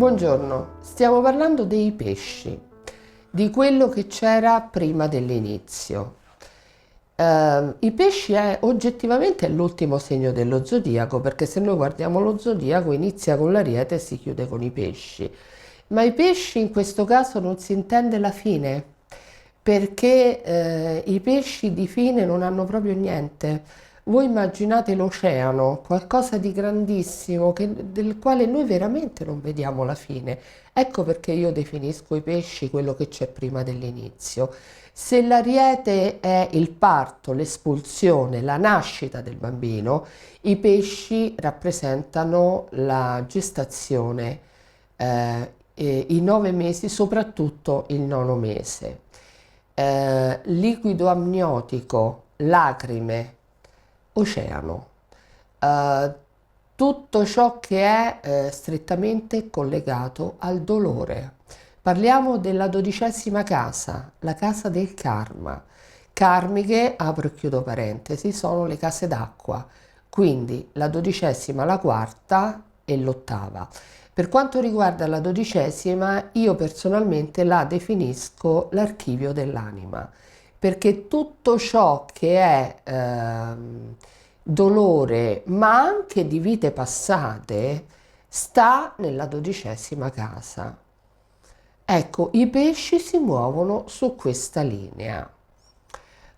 Buongiorno, stiamo parlando dei pesci, di quello che c'era prima dell'inizio. I pesci è oggettivamente l'ultimo segno dello zodiaco, perché se noi guardiamo lo zodiaco inizia con l'Ariete e si chiude con i pesci. Ma i pesci in questo caso non si intende la fine, perché i pesci di fine non hanno proprio niente. Voi immaginate l'oceano, qualcosa di grandissimo del quale noi veramente non vediamo la fine. Ecco perché io definisco i pesci quello che c'è prima dell'inizio. Se l'ariete è il parto, l'espulsione, la nascita del bambino, i pesci rappresentano la gestazione, e i 9 mesi, soprattutto il nono mese. Liquido amniotico, lacrime, oceano, eh, tutto ciò che è strettamente collegato al dolore. Parliamo della 12ª casa, la casa del karma. Karmiche, apro e chiudo parentesi, sono le case d'acqua, quindi la 12ª, la quarta e l'8ª. Per quanto riguarda la 12ª, io personalmente la definisco l'archivio dell'anima, perché tutto ciò che è dolore, ma anche di vite passate, sta nella 12ª casa. Ecco, i pesci si muovono su questa linea.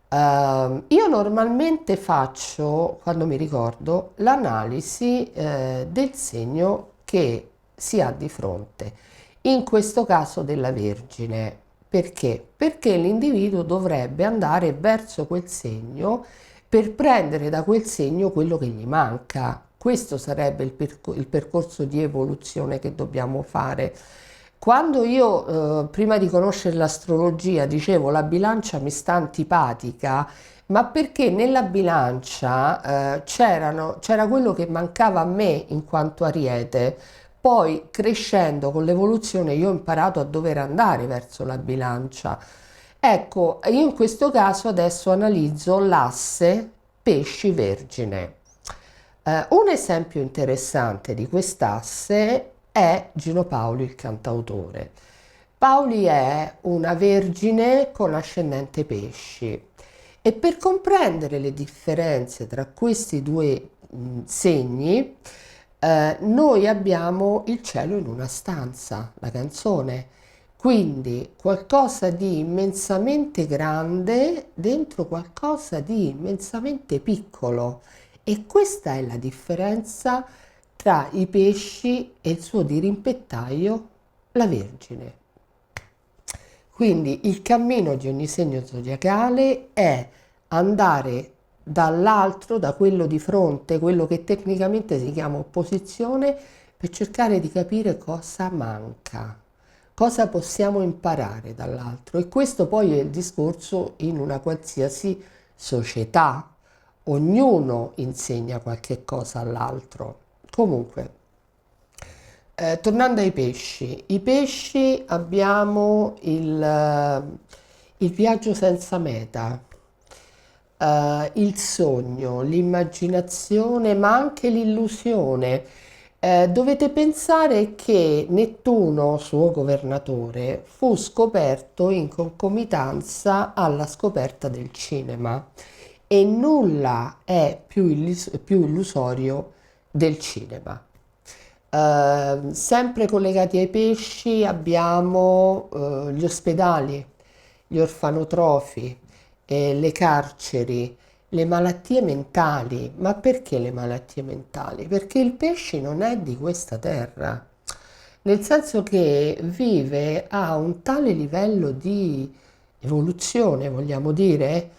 Io normalmente faccio, quando mi ricordo, l'analisi del segno che si ha di fronte, in questo caso della Vergine. Perché? Perché l'individuo dovrebbe andare verso quel segno per prendere da quel segno quello che gli manca. Questo sarebbe il percorso di evoluzione che dobbiamo fare. Quando io, prima di conoscere l'astrologia, dicevo la bilancia mi sta antipatica, ma perché nella bilancia c'era quello che mancava a me in quanto Ariete. Poi crescendo con l'evoluzione io ho imparato a dover andare verso la bilancia. Ecco, io in questo caso adesso analizzo l'asse pesci vergine. Un esempio interessante di quest'asse è Gino Paoli, il cantautore. Paoli è una vergine con ascendente pesci e per comprendere le differenze tra questi due segni, noi abbiamo il cielo in una stanza, la canzone, quindi qualcosa di immensamente grande dentro qualcosa di immensamente piccolo. E questa è la differenza tra i pesci e il suo dirimpettaio, la Vergine. Quindi il cammino di ogni segno zodiacale è andare dall'altro, da quello di fronte, quello che tecnicamente si chiama opposizione, per cercare di capire cosa manca, cosa possiamo imparare dall'altro. E questo poi è il discorso in una qualsiasi società. Ognuno insegna qualche cosa all'altro. Comunque, tornando ai pesci, i pesci abbiamo il viaggio senza meta, il sogno, l'immaginazione, ma anche l'illusione. Dovete pensare che Nettuno, suo governatore, fu scoperto in concomitanza alla scoperta del cinema e nulla è più illusorio del cinema. Sempre collegati ai pesci abbiamo gli ospedali, gli orfanotrofi, le carceri, le malattie mentali. Ma perché le malattie mentali? Perché il pesce non è di questa terra, nel senso che vive a un tale livello di evoluzione, vogliamo dire,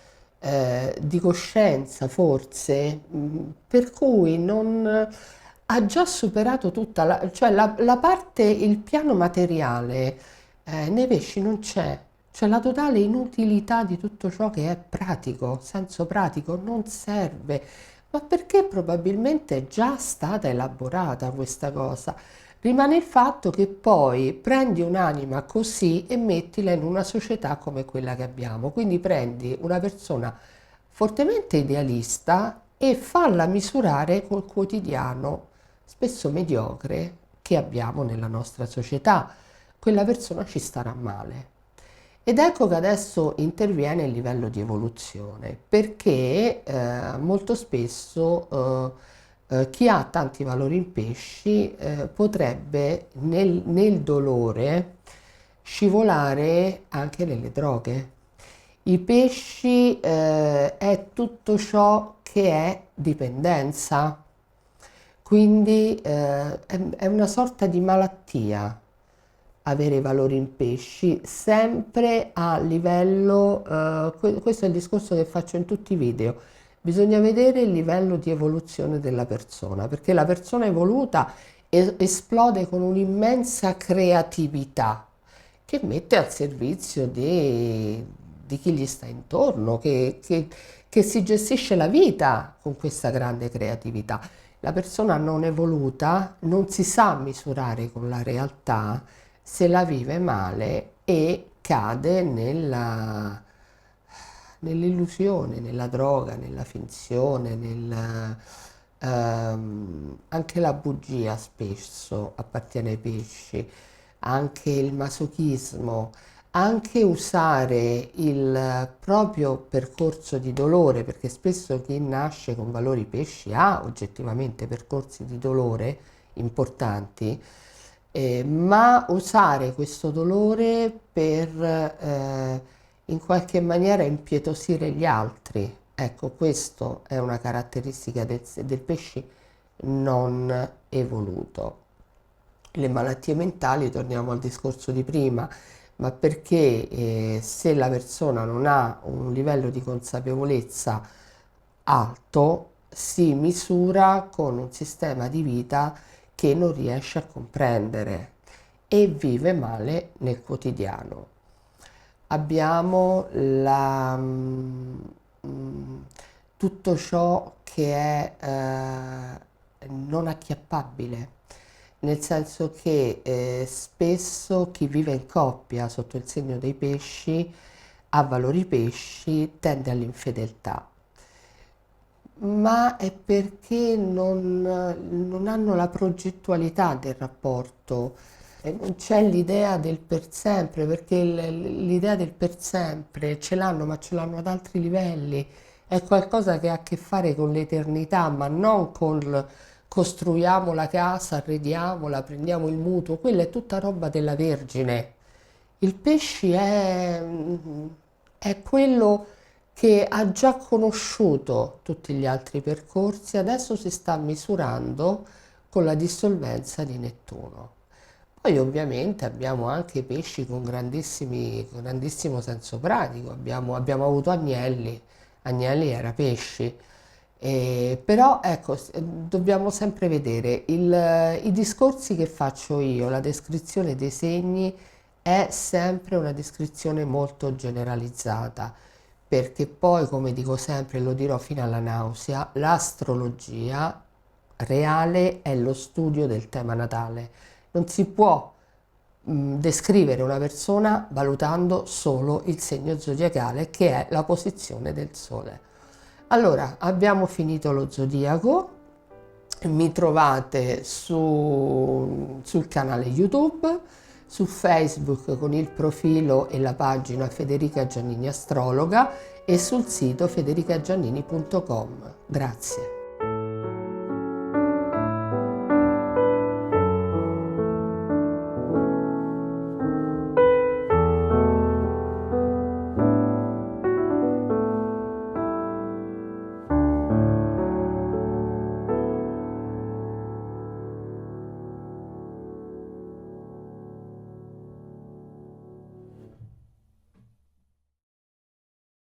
di coscienza forse, per cui non ha già superato tutta cioè la parte, il piano materiale nei pesci non c'è. Cioè la totale inutilità di tutto ciò che è pratico, senso pratico, non serve. Ma perché probabilmente è già stata elaborata questa cosa? Rimane il fatto che poi prendi un'anima così e mettila in una società come quella che abbiamo. Quindi prendi una persona fortemente idealista e falla misurare col quotidiano, spesso mediocre, che abbiamo nella nostra società, quella persona ci starà male. Ed ecco che adesso interviene il livello di evoluzione, perché molto spesso chi ha tanti valori in pesci potrebbe nel dolore scivolare anche nelle droghe. I pesci è tutto ciò che è dipendenza, quindi è una sorta di malattia avere valori in pesci, sempre a livello, questo è il discorso che faccio in tutti i video, bisogna vedere il livello di evoluzione della persona, perché la persona evoluta esplode con un'immensa creatività che mette al servizio di chi gli sta intorno, che si gestisce la vita con questa grande creatività. La persona non evoluta non si sa misurare con la realtà, se la vive male e cade nell'illusione, nella droga, nella finzione, anche la bugia spesso appartiene ai pesci, anche il masochismo, anche usare il proprio percorso di dolore, perché spesso chi nasce con valori pesci ha oggettivamente percorsi di dolore importanti, ma usare questo dolore per in qualche maniera impietosire gli altri. Ecco, questo è una caratteristica del pesci non evoluto. Le malattie mentali, torniamo al discorso di prima, ma perché se la persona non ha un livello di consapevolezza alto, si misura con un sistema di vita che non riesce a comprendere e vive male nel quotidiano. Abbiamo tutto ciò che è non acchiappabile, nel senso che spesso chi vive in coppia sotto il segno dei pesci, ha valori pesci, tende all'infedeltà, ma è perché non hanno la progettualità del rapporto, non c'è l'idea del per sempre, perché l'idea del per sempre ce l'hanno, ma ce l'hanno ad altri livelli, è qualcosa che ha a che fare con l'eternità, ma non con costruiamo la casa, arrediamola, prendiamo il mutuo, quella è tutta roba della Vergine. Il pesci è quello che ha già conosciuto tutti gli altri percorsi, adesso si sta misurando con la dissolvenza di Nettuno. Poi ovviamente abbiamo anche pesci con grandissimo senso pratico, abbiamo avuto Agnelli, Agnelli era pesci. Però ecco, dobbiamo sempre vedere i discorsi che faccio io, la descrizione dei segni è sempre una descrizione molto generalizzata, perché poi, come dico sempre, lo dirò fino alla nausea, l'astrologia reale è lo studio del tema natale. Non si può descrivere una persona valutando solo il segno zodiacale, che è la posizione del Sole. Allora, abbiamo finito lo zodiaco, mi trovate sul canale YouTube, su Facebook con il profilo e la pagina Federica Giannini Astrologa e sul sito federicagiannini.com. Grazie.